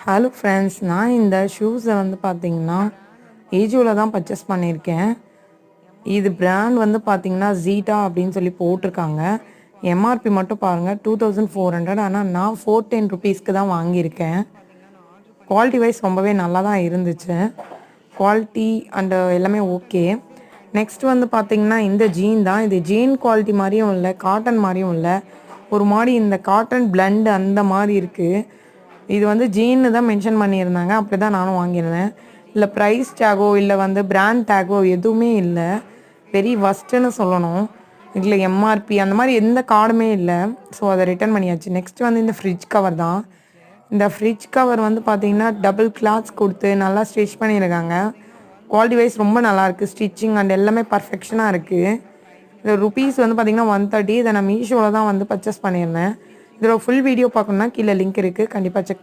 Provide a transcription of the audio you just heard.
Hello friends, நான் இந்த ஷூஸை வந்து பார்த்தீங்கன்னா ஏஜியோவில் தான் பர்ச்சேஸ் பண்ணியிருக்கேன். இது பிராண்ட் வந்து பார்த்தீங்கன்னா ஜீட்டா அப்படின்னு சொல்லி போட்டிருக்காங்க. எம்ஆர்பி மட்டும் பாருங்கள் 2400. ஆனால் நான் 410 ருபீஸ்க்கு தான் வாங்கியிருக்கேன். குவாலிட்டி வைஸ் ரொம்பவே நல்லா தான் இருந்துச்சு. குவாலிட்டி அண்டு எல்லாமே ஓகே. நெக்ஸ்ட் வந்து பார்த்தீங்கன்னா இந்த ஜீன் தான். இது ஜீன் குவாலிட்டி மாதிரியும் இல்லை, காட்டன் மாதிரியும் இல்லை. ஒரு மாதிரி இந்த காட்டன் பிளண்ட் அந்த மாதிரி இருக்குது. இது வந்து ஜீன்னு தான் மென்ஷன் பண்ணியிருந்தாங்க. அப்படி தான் நானும் வாங்கியிருந்தேன். இல்லை ப்ரைஸ் டேகோ இல்லை வந்து பிராண்ட் டேகோ எதுவுமே இல்லை. வெரி வஸ்ட்டுன்னு சொல்லணும். இதில் எம்ஆர்பி அந்த மாதிரி எந்த கார்டுமே இல்லை. ஸோ அதை ரிட்டர்ன் பண்ணியாச்சு. நெக்ஸ்ட் வந்து இந்த ஃப்ரிட்ஜ் கவர் தான். இந்த ஃப்ரிட்ஜ் கவர் வந்து பார்த்திங்கன்னா டபுள் கிளாத்ஸ் கொடுத்து நல்லா ஸ்டிச் பண்ணியிருக்காங்க. குவாலிட்டி வைஸ் ரொம்ப நல்லாயிருக்கு. ஸ்டிச்சிங் அண்ட் எல்லாமே பர்ஃபெக்ஷனாக இருக்குது. இந்த ருபீஸ் வந்து பார்த்திங்கன்னா 130. இதை நான் மீஷோவில் தான் வந்து பர்ச்சேஸ் பண்ணியிருந்தேன். இதோட ஃபுல் வீடியோ பார்க்கணுன்னா கீழே லிங்க் இருக்குது, கண்டிப்பாக செக்